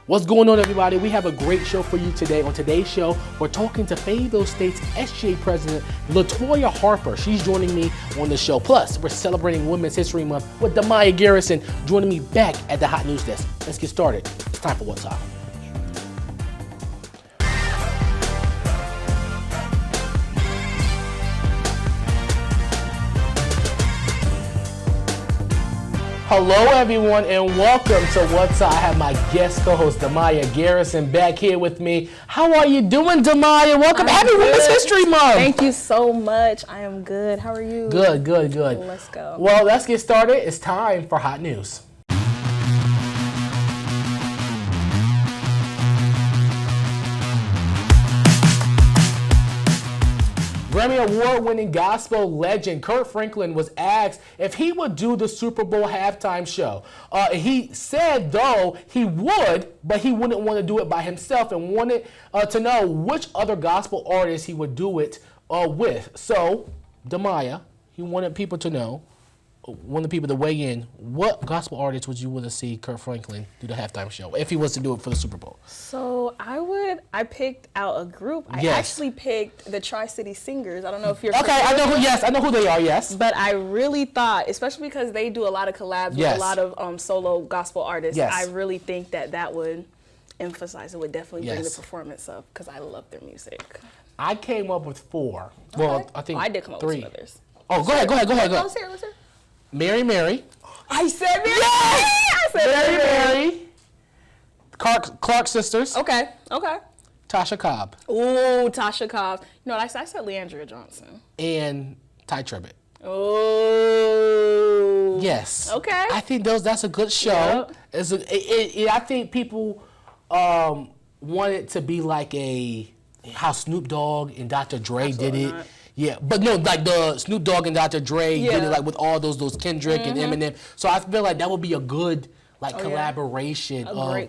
What's going on, everybody? We have a great show for you today. On today's show, we're talking to Fayetteville State's SGA president, Latoya Harper. She's joining me on the show. Plus, we're celebrating Women's History Month with Demyia Garrison joining me back at the Hot News Desk. Let's get started. It's time for What's Hot. Hello, everyone, and welcome to What's Up. I have my guest co-host, Demyia Garrison, back here with me. How are you doing, Demyia? Welcome. Happy Women's History Month. Thank you so much. I am good. How are you? Good. Let's go. Well, let's get started. It's time for Hot News. Grammy Award-winning gospel legend Kirk Franklin was asked if he would do the Super Bowl halftime show. He said, though, he would, but he wouldn't want to do it by himself and wanted to know which other gospel artists he would do it with. So, Demyia, he wanted people to know, wanted people to weigh in, what gospel artist would you want to see Kirk Franklin do the halftime show if he was to do it for the Super Bowl? So I picked out a group. I actually picked the Tri-City Singers. I don't know if you're okay. I know who they are. Yes, but I really thought, especially because they do a lot of collabs with a lot of solo gospel artists. Yes. I really think that would emphasize. It would definitely bring the performance up because I love their music. I came up with 4. Okay. Well, I think I did come up 3. with some others. Oh, go ahead. Let's hear. Mary. I said Mary. Yes! I said Mary. Clark sisters. Okay. Tasha Cobb. Ooh, Tasha Cobb. You know, I said Leandria Johnson. And Ty Tribbett. Oh. Yes. Okay. I think that's a good show. Yep. I think people want it to be like how Snoop Dogg and Dr. Dre did it. Not. Yeah, but no, like the Snoop Dogg and Dr. Dre did it like with all those Kendrick and Eminem. So I feel like that would be a good collaboration. A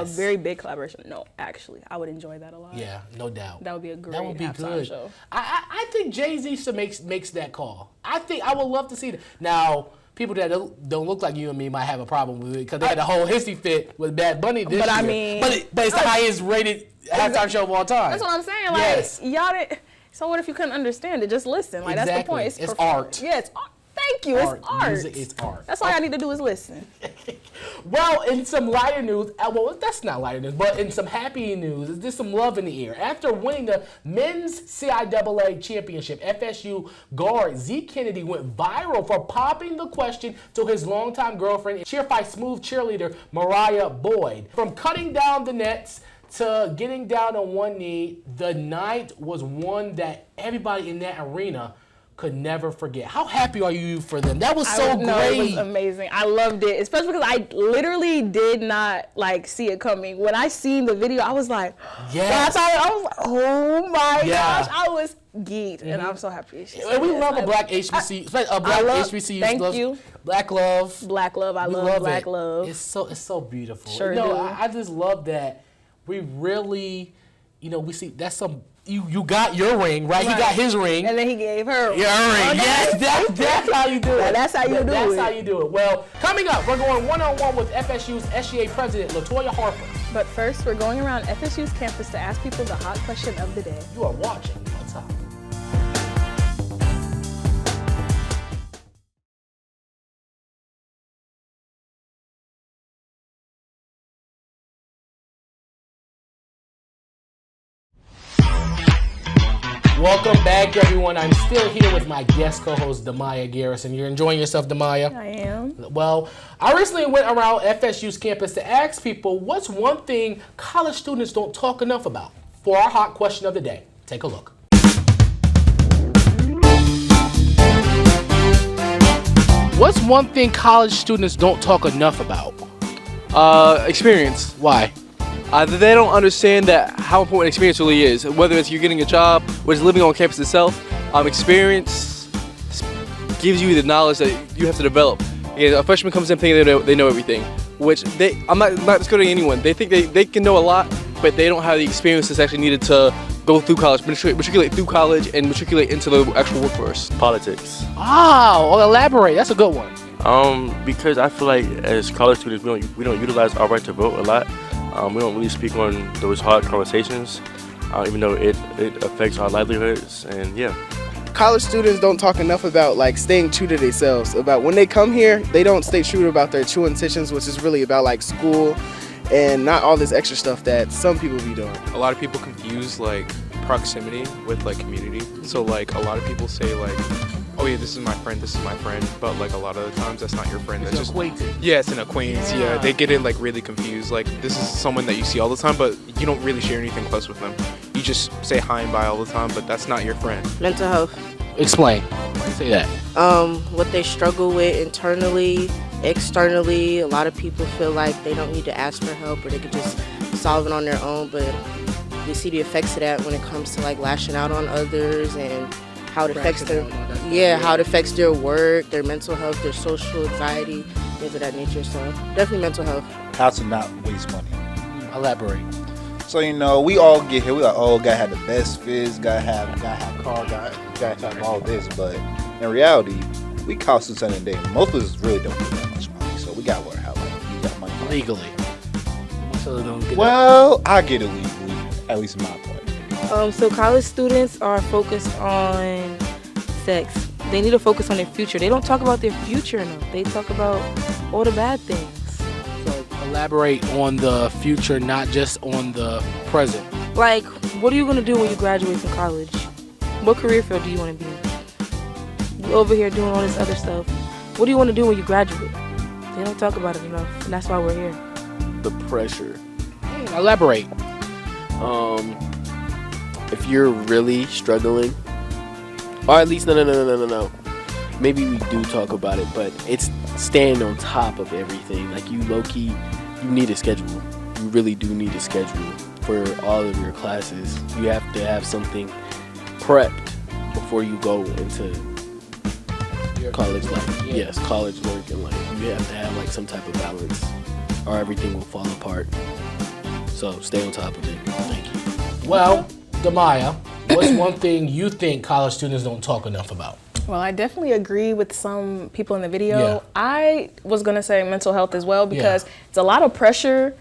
very big collaboration. No, actually, I would enjoy that a lot. Yeah, no doubt. That would be a great halftime show. I think Jay-Z should makes that call. I would love to see that. Now, people that don't look like you and me might have a problem with it because they had a whole hissy fit with Bad Bunny this year. I mean, but it's the highest rated halftime show of all time. That's what I'm saying. Like, y'all didn't. So what if you couldn't understand it? Just listen. Like that's the point. It's art. Yeah, it's art. Thank you. It's art. Music is art. That's all I need to do is listen. Well, in some lighter news, well, that's not lighter news, but in some happy news, there's some love in the air. After winning the men's CIAA championship, FSU guard Zeke Kennedy went viral for popping the question to his longtime girlfriend, Cheerfight Smooth cheerleader Mariah Boyd. From cutting down the nets to getting down on one knee, the night was one that everybody in that arena could never forget. How happy are you for them? That was so great. It was amazing. I loved it, especially because I literally did not see it coming. When I seen the video, I was like, yes. I was like, oh my gosh, I was geeked, and I'm so happy. And we love a black HBCU. HBCU. Thank you. Black love. I love Black love. It's so beautiful. Sure do. I just love that. We really, we see that's some. You got your ring, right? He got his ring. And then he gave her your ring. Yes, that's how you do it. That's how you do it. That's how you do it. Well, coming up, we're going one-on-one with FSU's SGA president, Latoya Harper. But first, we're going around FSU's campus to ask people the hot question of the day. You are watching What's Up. Welcome back, everyone. I'm still here with my guest co-host, Demyia Garrison. You're enjoying yourself, Demyia? I am. Well, I recently went around FSU's campus to ask people what's one thing college students don't talk enough about. For our hot question of the day, take a look. What's one thing college students don't talk enough about? Experience. Why? They don't understand that how important experience really is. Whether it's you getting a job, or just living on campus itself, experience gives you the knowledge that you have to develop. And a freshman comes in thinking they know everything, which I'm not discouraging anyone. They think they can know a lot, but they don't have the experience that's actually needed to go through college, matriculate through college, and matriculate into the actual workforce. Politics. Oh, elaborate. That's a good one. Because I feel like as college students, we don't utilize our right to vote a lot. We don't really speak on those hard conversations, even though it affects our livelihoods. And yeah. College students don't talk enough about like staying true to themselves. About when they come here, they don't stay true about their true intentions, which is really about like school and not all this extra stuff that some people be doing. A lot of people confuse like proximity with like community. So like a lot of people say like, oh yeah, this is my friend, but like a lot of the times that's not your friend. That's just acquaintance. Yeah, it's an acquaintance. Yeah, they get it like really confused. Like this is someone that you see all the time, but you don't really share anything close with them. You just say hi and bye all the time, but that's not your friend. Mental health. Explain. Why do you say that? What they struggle with internally, externally. A lot of people feel like they don't need to ask for help or they could just solve it on their own, but we see the effects of that when it comes to like lashing out on others and how it affects how it affects their work, their mental health, their social anxiety, things of that nature. So definitely mental health. How to not waste money. Elaborate. So we all get here. We like, oh, gotta have the best fizz, gotta have a car, gotta have all this. But in reality, we cost us a day. Most of us really don't get that much money, so we gotta work out like you got money Legally. So they don't get well, I get it legally, at least in my part. So college students are focused on sex. They need to focus on their future. They don't talk about their future enough. They talk about all the bad things. So elaborate on the future, not just on the present. Like, what are you gonna do when you graduate from college? What career field do you want to be in? You over here doing all this other stuff. What do you want to do when you graduate? They don't talk about it enough, and that's why we're here. The pressure. Elaborate. If you're really struggling, or at least no. Maybe we do talk about it, but it's staying on top of everything. Like you low-key, you need a schedule. You really do need a schedule for all of your classes. You have to have something prepped before you go into college life. Yes, college work and life. You have to have like some type of balance, or everything will fall apart. So stay on top of it. Thank you. Well, Demyia, what's one thing you think college students don't talk enough about? Well, I definitely agree with some people in the video. Yeah. I was going to say mental health as well because it's a lot of pressure,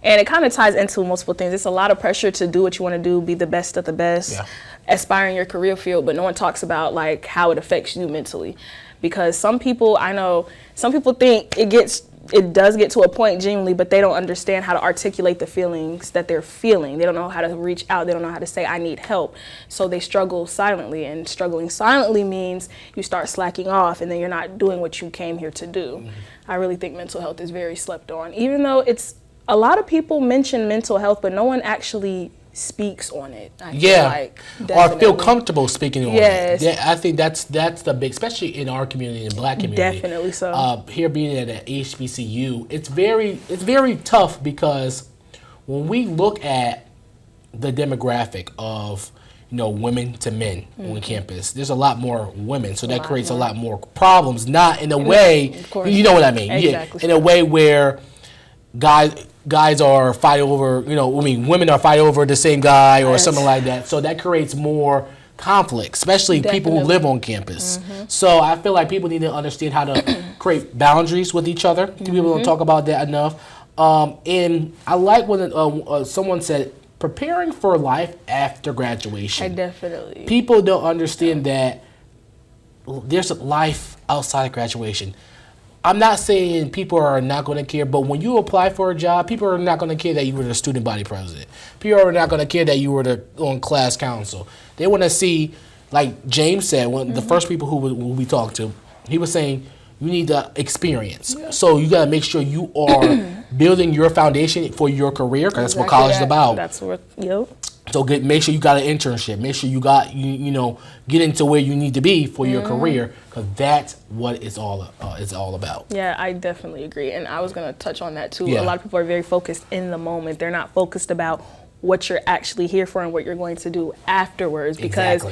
and it kind of ties into multiple things. It's a lot of pressure to do what you want to do, be the best of the best, aspire in your career field, but no one talks about like how it affects you mentally. Because some people, I know, some people think it does get to a point genuinely, but they don't understand how to articulate the feelings that they're feeling. They don't know how to reach out. They don't know how to say, I need help. So they struggle silently, and struggling silently means you start slacking off and then you're not doing what you came here to do. I really think mental health is very slept on, even though a lot of people mention mental health, but no one actually speaks on it. I feel like, or feel comfortable speaking on it. Yes. I think that's the big, especially in our community, in the Black community. Definitely so. Here being at an HBCU, it's very tough because when we look at the demographic of women to men on campus, there's a lot more women, so that creates a lot more problems. Not in a way, you know what I mean? Exactly. In a way where guys are fighting over, women are fighting over the same guy or something like that. So that creates more conflict, especially people who live on campus. So I feel like people need to understand how to create boundaries with each other. People don't talk about that enough. And I like when someone said, preparing for life after graduation. I definitely. People don't understand that there's a life outside of graduation. I'm not saying people are not going to care, but when you apply for a job, people are not going to care that you were the student body president. People are not going to care that you were on class council. They want to see, like James said, the first people who we talked to, he was saying, you need the experience. So you got to make sure you are building your foundation for your career, because that's what college is about. That's what, So make sure you got an internship. Make sure you got get into where you need to be for your career, because that's what it's all about. Yeah, I definitely agree, and I was gonna touch on that too. A lot of people are very focused in the moment. They're not focused about what you're actually here for and what you're going to do afterwards. Because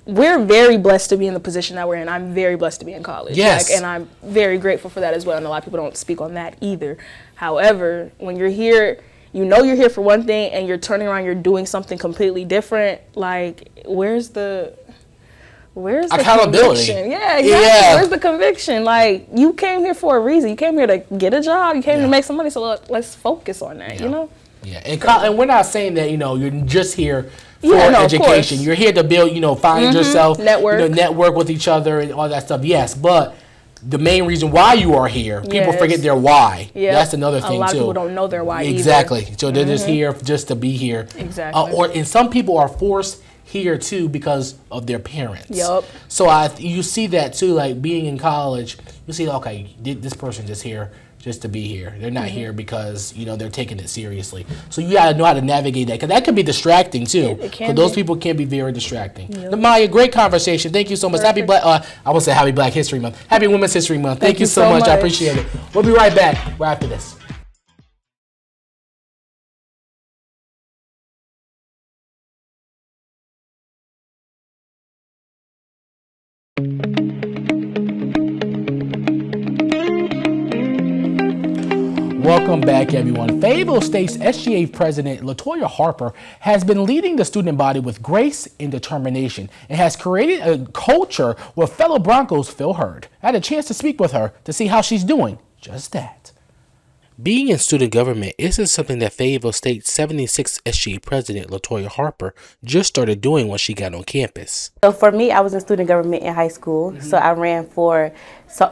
we're very blessed to be in the position that we're in. I'm very blessed to be in college. Yes. And I'm very grateful for that as well. And a lot of people don't speak on that either. However, when you're here, you're here for one thing, and you're turning around, you're doing something completely different. Like, where's the where's the accountability? Conviction? Yeah, exactly. Yeah. Where's the conviction? Like, you came here for a reason. You came here to get a job. You came here to make some money. So let's focus on that. You know. Yeah, and we're not saying that you're just here for education. You're here to build, find yourself, network, network with each other and all that stuff. Yes, but the main reason why you are here, people forget their why. Yeah, that's another thing too. A lot of people don't know their why. Exactly. Either. So they're just here just to be here. Exactly. And some people are forced here too because of their parents. Yep. So you see that too, like being in college. You see, okay, this person just here just to be here. They're not here because they're taking it seriously. So you gotta know how to navigate that, because that can be distracting too. Because those people can be very distracting. Yep. Demyia, great conversation. Thank you so much. Happy Black. I will say Happy Black History Month. Happy Women's History Month. Thank you so much. I appreciate it. We'll be right back right after this. Welcome back, everyone. Fayetteville State's SGA President Latoya Harper has been leading the student body with grace and determination and has created a culture where fellow Broncos feel heard. I had a chance to speak with her to see how she's doing just that. Being in student government isn't something that Fayetteville State's 76th SGA President Latoya Harper just started doing when she got on campus. So for me, I was in student government in high school. So I ran for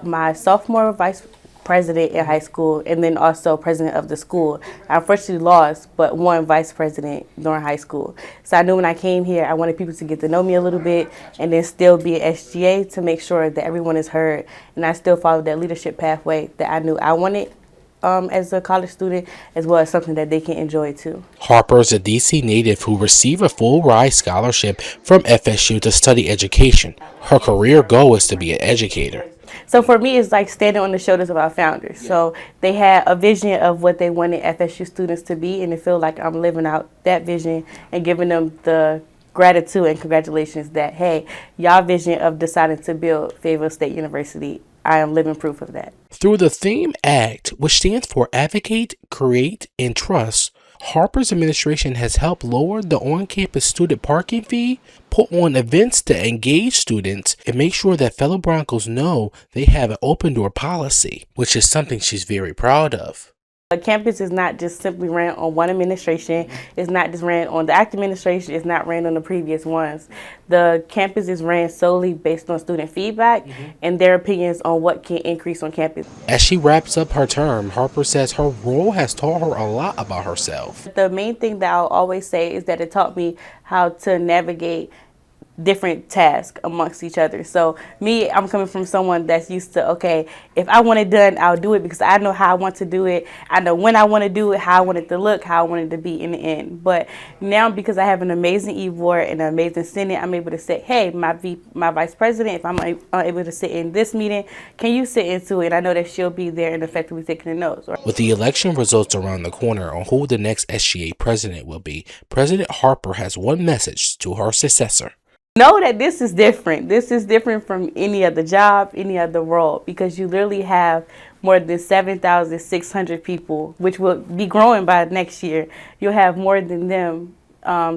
my sophomore vice president in high school, and then also president of the school. I unfortunately lost, but won vice president during high school. So I knew when I came here, I wanted people to get to know me a little bit, and then still be at SGA to make sure that everyone is heard. And I still followed that leadership pathway that I knew I wanted as a college student, as well as something that they can enjoy too. Harper is a DC native who received a full ride scholarship from FSU to study education. Her career goal is to be an educator. So for me, it's like standing on the shoulders of our founders. Yeah. So they had a vision of what they wanted FSU students to be, and it feels like I'm living out that vision and giving them the gratitude and congratulations that, hey, y'all vision of deciding to build Fayetteville State University, I am living proof of that. Through the THEME Act, which stands for Advocate, Create, and Trust, Harper's administration has helped lower the on-campus student parking fee, put on events to engage students, and make sure that fellow Broncos know they have an open door policy, which is something she's very proud of. The campus is not just simply ran on one administration. It's not just ran on the ACT administration. It's not ran on the previous ones. The campus is ran solely based on student feedback and their opinions on what can increase on campus. As she wraps up her term, Harper says her role has taught her a lot about herself. The main thing that I'll always say is that it taught me how to navigate different tasks amongst each other. So me, I'm coming from someone that's used to, okay, if I want it done, I'll do it because I know how I want to do it. I know when I want to do it, how I want it to look, how I want it to be in the end. But now, because I have an amazing e-board and an amazing Senate, I'm able to say, hey, my vice president, if I'm able to sit in this meeting, can you sit into it? And I know that she'll be there and effectively taking the notes. Right? With the election results around the corner on who the next SGA president will be, President Harper has one message to her successor. Know that this is different. This is different from any other job, any other role, because you literally have more than 7,600 people, which will be growing by next year. You'll have more than them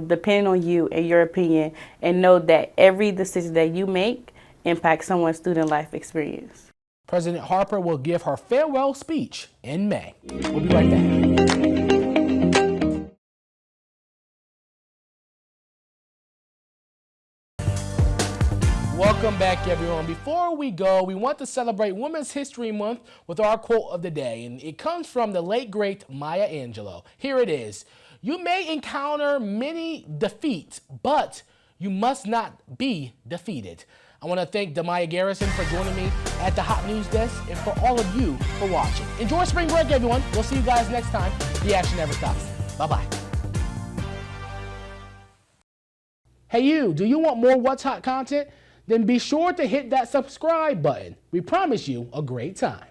depending on you and your opinion, and know that every decision that you make impacts someone's student life experience. President Harper will give her farewell speech in May. We'll be right back. Welcome back, everyone. Before we go, we want to celebrate Women's History Month with our quote of the day, and it comes from the late, great Maya Angelou. Here it is. You may encounter many defeats, but you must not be defeated. I want to thank Demyia Garrison for joining me at the Hot News Desk, and for all of you for watching. Enjoy spring break, everyone. We'll see you guys next time. The action never stops. Bye-bye. Hey, you, do you want more What's Hot content? Then be sure to hit that subscribe button. We promise you a great time.